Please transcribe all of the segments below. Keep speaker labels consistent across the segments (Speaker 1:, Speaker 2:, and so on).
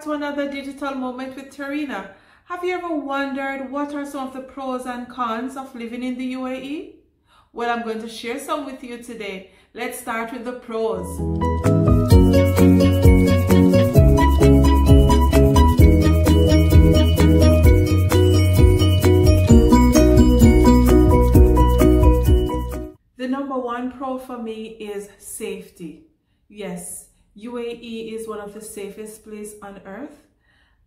Speaker 1: to another digital moment with Tarina. Have you ever wondered what are some of the pros and cons of living in the UAE? Well, I'm going to share some with you today. Let's start with the pros. The number one pro for me is safety. Yes, UAE is one of the safest places on earth,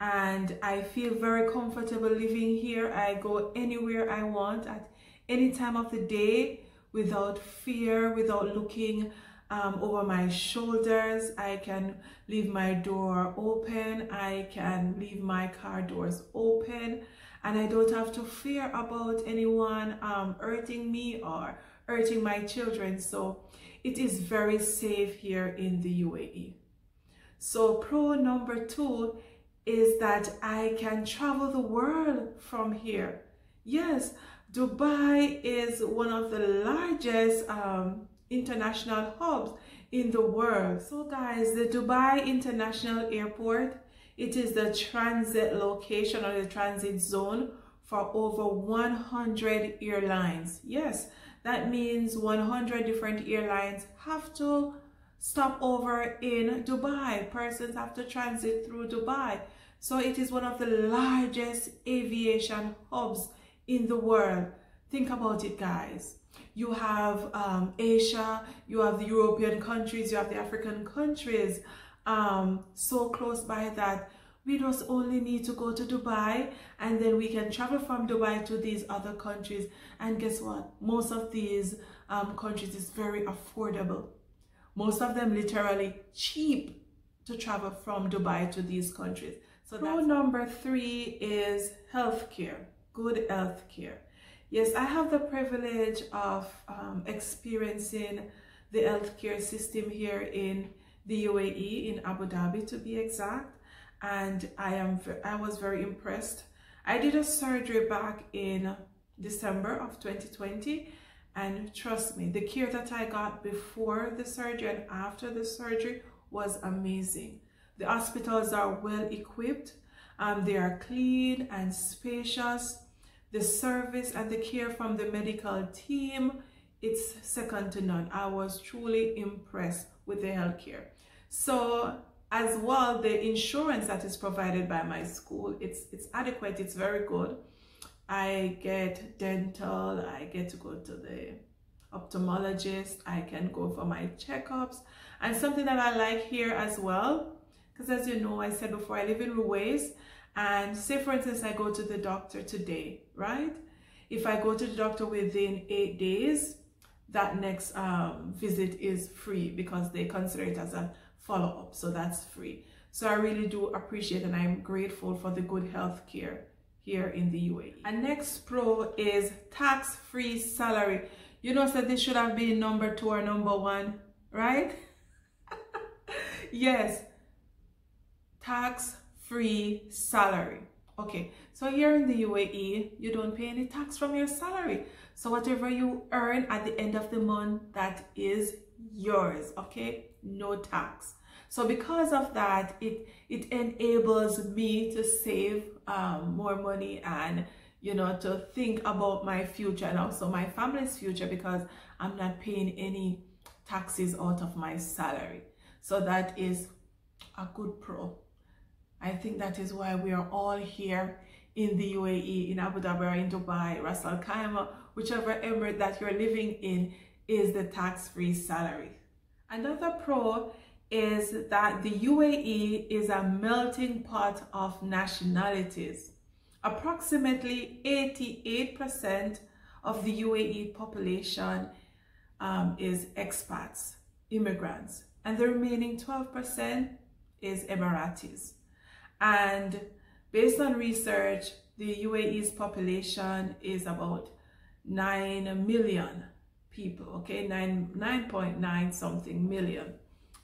Speaker 1: and I feel very comfortable living here. I go anywhere I want at any time of the day without fear, without looking over my shoulders. I can leave my door open, I can leave my car doors open, and I don't have to fear about anyone hurting me or hurting my children. So it is very safe here in the UAE. So pro number two is that I can travel the world from here. Yes, Dubai is one of the largest international hubs in the world. So guys, the Dubai International Airport, it is the transit location or the transit zone for over 100 airlines. Yes, that means 100 different airlines have to stop over in Dubai. Persons have to transit through Dubai. So it is one of the largest aviation hubs in the world. Think about it, guys. You have Asia, you have the European countries, you have the African countries, so close by that we just only need to go to Dubai, and then we can travel from Dubai to these other countries. And guess what? Most of these countries is very affordable. Most of them literally cheap to travel from Dubai to these countries. So pro number three is healthcare, good healthcare. Yes, I have the privilege of experiencing the healthcare system here in the UAE, in Abu Dhabi to be exact. And I was very impressed. I did a surgery back in December of 2020, and trust me, the care that I got before the surgery and after the surgery was amazing. The hospitals are well equipped, they are clean and spacious. The service and the care from the medical team, it's second to none. I was truly impressed with the healthcare. So as well, the insurance that is provided by my school, it's adequate, it's very good. I get dental, I get to go to the ophthalmologist, I can go for my checkups. And something that I like here as well, because as you know, I said before, I live in Ruwais, and say for instance, I go to the doctor today, right? If I go to the doctor within 8 days, that next visit is free because they consider it as a follow-up, so that's free. So I really do appreciate, and I'm grateful for the good health care here in the UAE. And next pro is tax-free salary. You know, so this should have been number two or number one, right? Yes, tax-free salary. Okay, so here in the UAE, you don't pay any tax from your salary. So whatever you earn at the end of the month, that is yours, okay? No tax. So because of that, it enables me to save more money and, you know, to think about my future and also my family's future, because I'm not paying any taxes out of my salary. So that is a good pro. I think that is why we are all here in the UAE, in Abu Dhabi, or in Dubai, Ras Al Khaimah, whichever emirate that you're living in, is the tax-free salary. Another pro is that the UAE is a melting pot of nationalities. Approximately 88% of the UAE population is expats, immigrants, and the remaining 12% is Emiratis. And based on research, the UAE's population is about 9 million people, okay? 9.9 something million.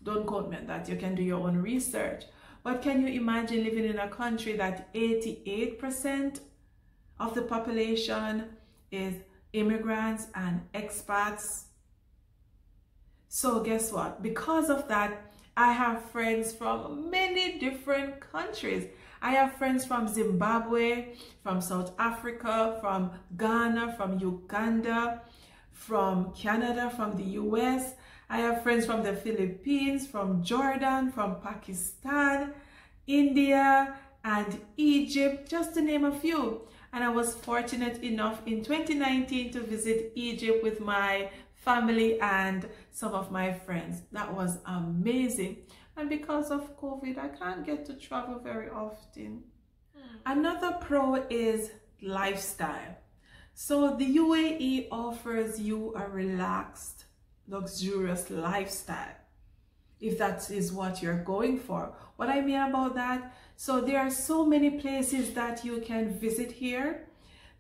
Speaker 1: Don't quote me on that, you can do your own research. But can you imagine living in a country that 88% of the population is immigrants and expats? So guess what? Because of that, I have friends from many different countries. I have friends from Zimbabwe, from South Africa, from Ghana, from Uganda, from Canada, from the US. I have friends from the Philippines, from Jordan, from Pakistan, India, and Egypt, just to name a few. And I was fortunate enough in 2019 to visit Egypt with my family and some of my friends. That was amazing. And because of COVID, I can't get to travel very often. Another pro is lifestyle. So the UAE offers you a relaxed, luxurious lifestyle, if that is what you're going for. What I mean about that, so there are so many places that you can visit here.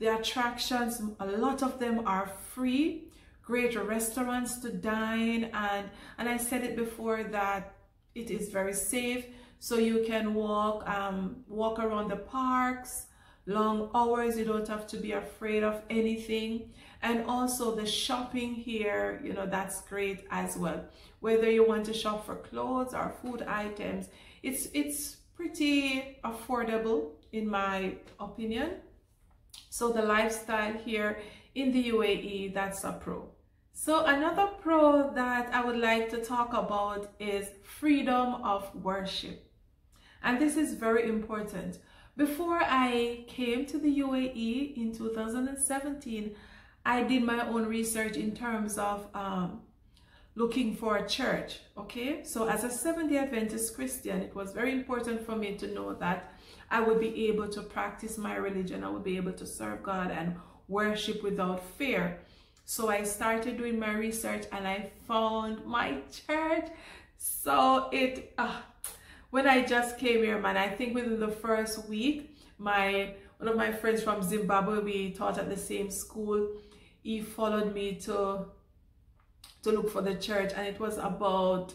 Speaker 1: The attractions, a lot of them are free, great restaurants to dine, and I said it before that it is very safe, so you can walk around the parks long hours. You don't have to be afraid of anything. And also the shopping here, you know, that's great as well. Whether you want to shop for clothes or food items, it's pretty affordable in my opinion. So the lifestyle here in the UAE, that's a pro. So another pro that I would like to talk about is freedom of worship. And this is very important. Before I came to the UAE in 2017, I did my own research in terms of looking for a church, okay? So as a Seventh-day Adventist Christian, it was very important for me to know that I would be able to practice my religion. I would be able to serve God and worship without fear. So I started doing my research and I found my church. So when I just came here, man, I think within the first week, one of my friends from Zimbabwe, we taught at the same school, he followed me to look for the church, and it was about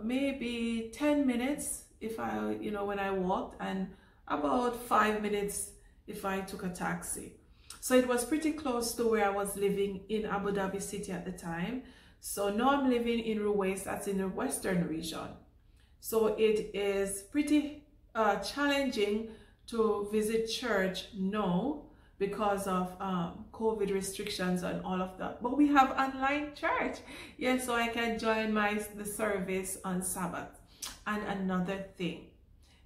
Speaker 1: maybe 10 minutes when I walked, and about 5 minutes if I took a taxi. So it was pretty close to where I was living in Abu Dhabi City at the time. So now I'm living in Ruwais, that's in the Western region. So it is pretty challenging to visit church now because of COVID restrictions and all of that. But we have online church. Yes, so I can join the service on Sabbath. And another thing,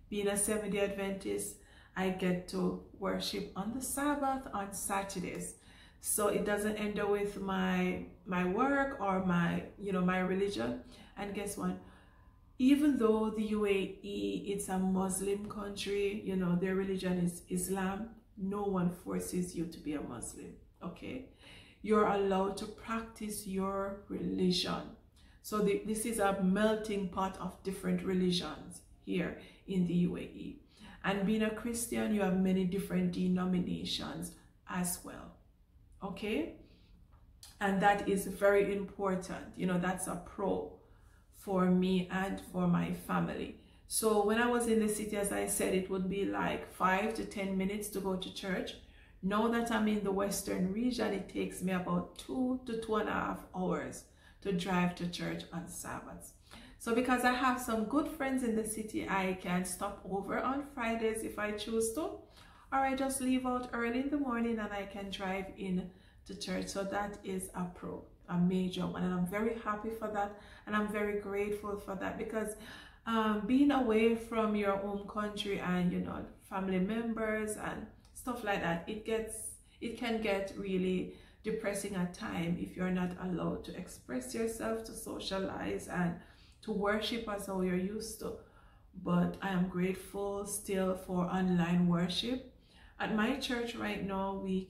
Speaker 1: being a Seventh-day Adventist, I get to worship on the Sabbath on Saturdays. So it doesn't end up with my work or my religion. And guess what? Even though the UAE, it's a Muslim country, their religion is Islam, no one forces you to be a Muslim, okay? You're allowed to practice your religion. So this is a melting pot of different religions here in the UAE. And being a Christian, you have many different denominations as well, okay? And that is very important. That's a pro for me and for my family. So when I was in the city, as I said, it would be like 5 to 10 minutes to go to church. Now that I'm in the Western region, it takes me about 2 to 2.5 hours to drive to church on Sabbaths. So because I have some good friends in the city, I can stop over on Fridays if I choose to, or I just leave out early in the morning and I can drive in to church. So that is a pro, a major one, and I'm very happy for that, and I'm very grateful for that, because being away from your home country and family members and stuff like that, it can get really depressing at times if you're not allowed to express yourself, to socialize, and to worship as how you're used to. But I am grateful still for online worship. At my church right now, we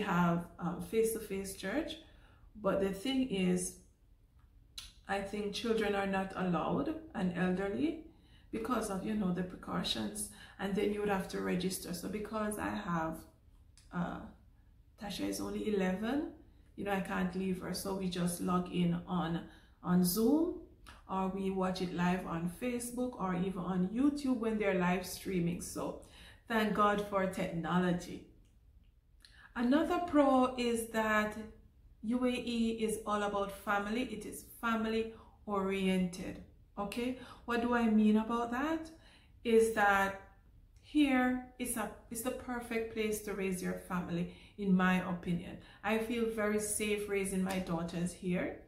Speaker 1: have face-to-face church, but the thing is, I think children are not allowed and elderly because of the precautions, and then you would have to register. So because I have Tasha is only 11, I can't leave her, so we just log in on Zoom, or we watch it live on Facebook, or even on YouTube when they're live streaming. So thank God for technology. Another pro is that UAE is all about family. It is family oriented. Okay, what do I mean about that? Is that here it's the perfect place to raise your family, in my opinion. I feel very safe raising my daughters here.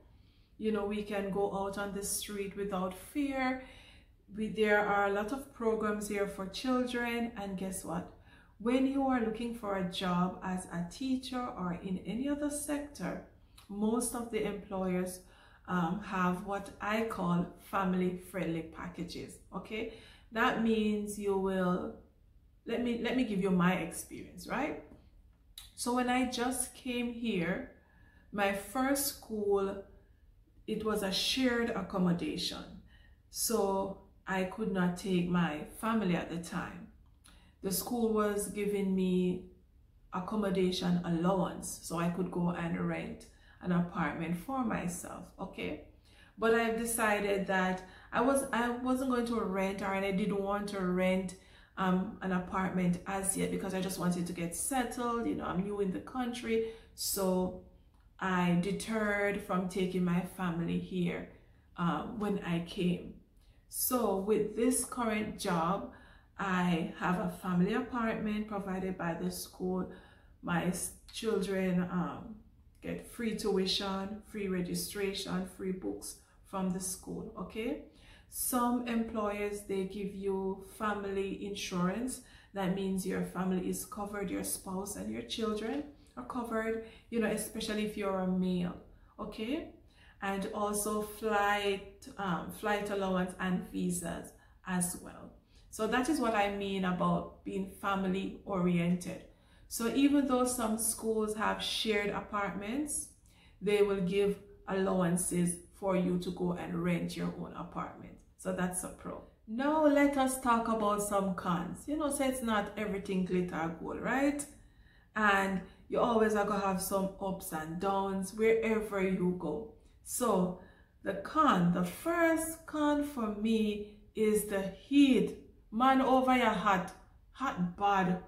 Speaker 1: You know, we can go out on the street without fear. There are a lot of programs here for children, and guess what? When you are looking for a job as a teacher or in any other sector, most of the employers have what I call family-friendly packages. Okay, that means you will, let me give you my experience, right? So when I just came here, my first school, it was a shared accommodation, so I could not take my family at the time. The school was giving me accommodation allowance, so I could go and rent an apartment for myself. Okay, but I decided that I wasn't going to rent, or I didn't want to rent an apartment as yet, because I just wanted to get settled. You know, I'm new in the country, so I deterred from taking my family here when I came. So with this current job, I have a family apartment provided by the school. My children get free tuition, free registration, free books from the school. Okay, some employers, they give you family insurance. That means your family is covered, your spouse and your children are covered, you know, especially if you're a male. Okay, and also flight allowance and visas as well. So that is what I mean about being family oriented. So even though some schools have shared apartments, they will give allowances for you to go and rent your own apartment. So that's a pro. Now let us talk about some cons. You know, so it's not everything glitter or gold, right? And you always are going to have some ups and downs wherever you go. So the first con for me is the heat. Man, over your hot bad.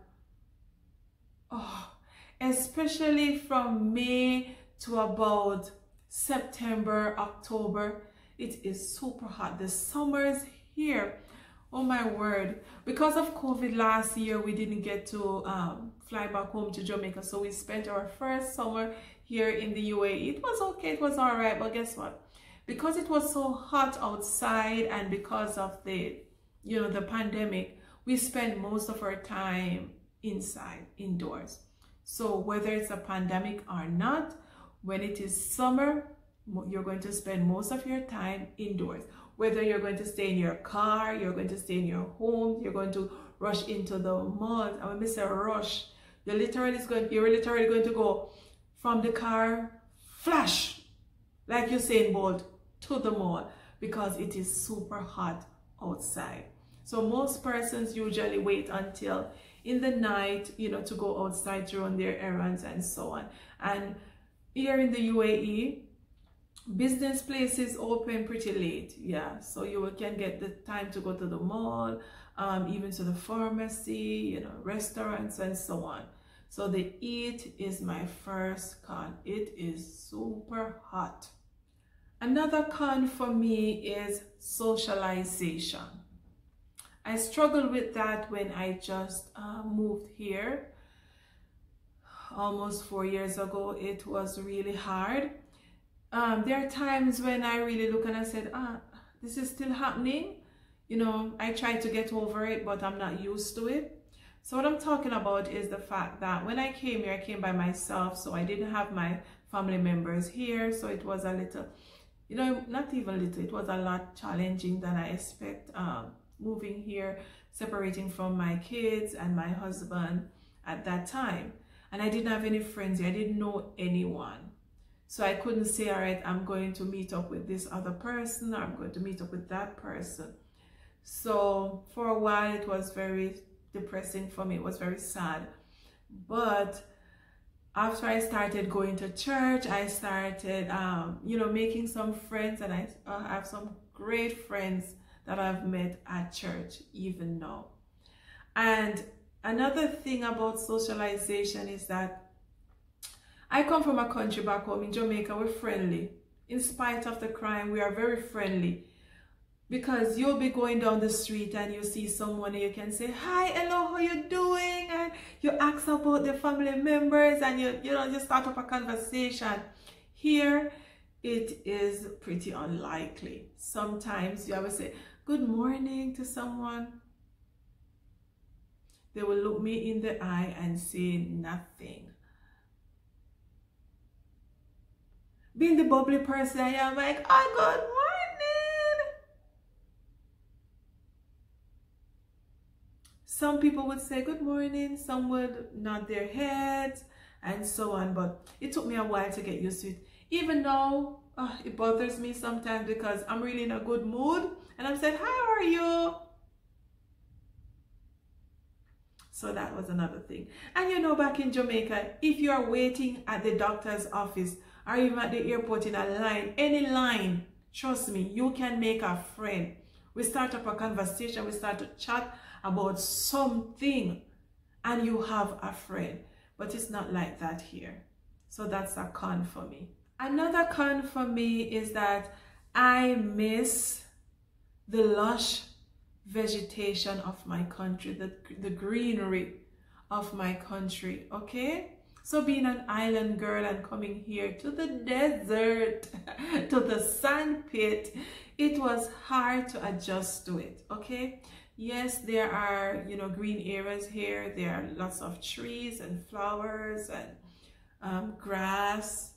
Speaker 1: Oh, especially from May to about September, October, it is super hot. The summer's here. Oh my word. Because of COVID last year, we didn't get to fly back home to Jamaica. So we spent our first summer here in the UAE. It was okay, it was all right. But guess what? Because it was so hot outside, and because of the, you know, the pandemic, we spend most of our time inside, indoors. So whether it's a pandemic or not, when it is summer, you're going to spend most of your time indoors. Whether you're going to stay in your car, you're going to stay in your home, you're going to rush into the mall. I will miss a rush. You're literally going to go from the car, flash, like Usain Bolt, to the mall, because it is super hot outside. So most persons usually wait until in the night, you know, to go outside to run their errands and so on. And here in the UAE, business places open pretty late. Yeah, so you can get the time to go to the mall, even to the pharmacy, you know, restaurants and so on. So the heat is my first con. It is super hot. Another con for me is socialization. I struggled with that when I just moved here almost 4 years ago. It was really hard. There are times when I really look and I said, this is still happening. You know, I try to get over it, but I'm not used to it. So what I'm talking about is the fact that when I came here, I came by myself. So I didn't have my family members here. So it was a little, you know, not even little, it was a lot challenging than I expect. Moving here, separating from my kids and my husband at that time. And I didn't have any friends here. I didn't know anyone. So I couldn't say, all right, I'm going to meet up with this other person, or I'm going to meet up with that person. So for a while, it was very depressing for me. It was very sad. But after I started going to church, I started, you know, making some friends, and I have some great friends that I've met at church even now. And another thing about socialization is that I come from a country back home in Jamaica. We're friendly. In spite of the crime, we are very friendly. Because you'll be going down the street and you see someone and you can say, hi, hello, how you doing? And you ask about the family members and you start up a conversation. Here, it is pretty unlikely. Sometimes you always say, good morning to someone. They will look me in the eye and say nothing. Being the bubbly person I am, like, oh, good morning. Some people would say good morning, some would nod their heads and so on, but it took me a while to get used to it. Even though it bothers me sometimes because I'm really in a good mood and I'm saying, hi, how are you? So that was another thing. And you know, back in Jamaica, if you are waiting at the doctor's office or even at the airport in a line, any line, trust me, you can make a friend. We start up a conversation, we start to chat about something and you have a friend. But it's not like that here. So that's a con for me. Another con for me is that I miss the lush vegetation of my country, the greenery of my country, okay? So being an island girl and coming here to the desert, to the sand pit, it was hard to adjust to it, okay? Yes, there are, you know, green areas here. There are lots of trees and flowers and grass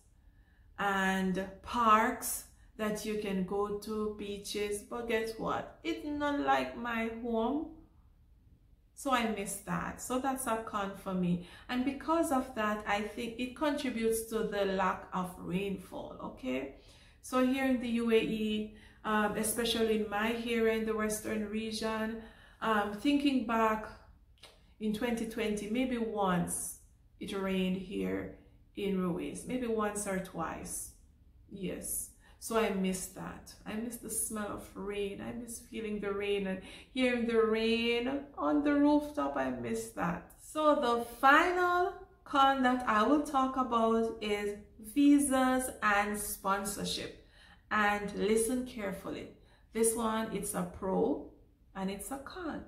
Speaker 1: and parks that you can go to, beaches. But guess what? It's not like my home. So I miss that. So that's a con for me. And because of that, I think it contributes to the lack of rainfall, okay? So here in the UAE, especially in my area in the Western region, thinking back in 2020, maybe once it rained here in Ruiz, maybe once or twice. Yes. So I miss that. I miss the smell of rain. I miss feeling the rain and hearing the rain on the rooftop. I miss that. So the final con that I will talk about is visas and sponsorship. And listen carefully. This one, it's a pro and it's a con.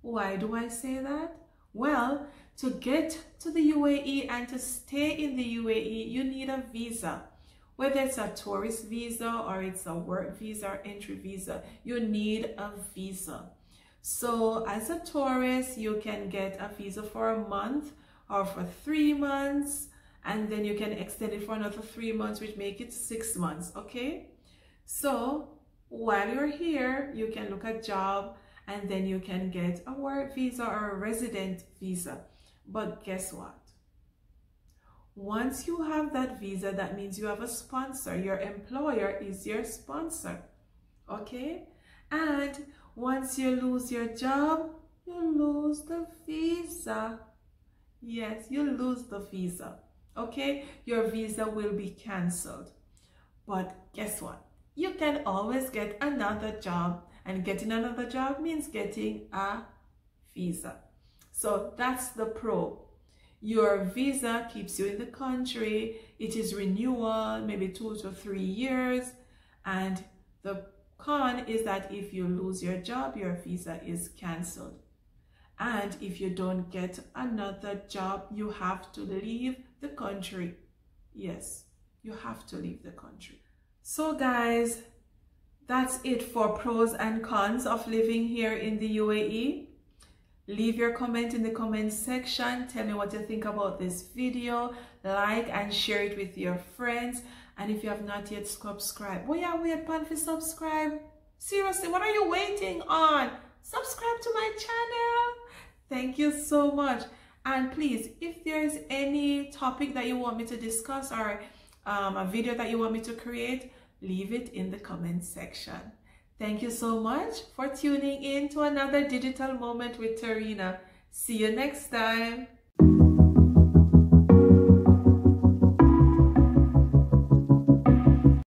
Speaker 1: Why do I say that? Well, to get to the UAE and to stay in the UAE, you need a visa. Whether it's a tourist visa or it's a work visa or entry visa, you need a visa. So as a tourist, you can get a visa for a month or for 3 months, and then you can extend it for another 3 months, which make it 6 months, okay? So while you're here, you can look at job and then you can get a work visa or a resident visa. But guess what? Once you have that visa, that means you have a sponsor. Your employer is your sponsor, okay? And once you lose your job, you lose the visa. Yes, you lose the visa, okay? Your visa will be canceled. But guess what? You can always get another job, and getting another job means getting a visa. So that's the pro. Your visa keeps you in the country. It is renewal, maybe 2 to 3 years. And the con is that if you lose your job, your visa is canceled. And if you don't get another job, you have to leave the country. Yes, you have to leave the country. So guys, that's it for pros and cons of living here in the UAE. Leave your comment in the comment section. Tell me what you think about this video. Like and share it with your friends. And if you have not yet subscribed, wait for subscribe. Seriously, what are you waiting on? Subscribe to my channel. Thank you so much. And please, if there's any topic that you want me to discuss or a video that you want me to create, leave it in the comment section. Thank you so much for tuning in to another digital moment with Tarina. See you next time.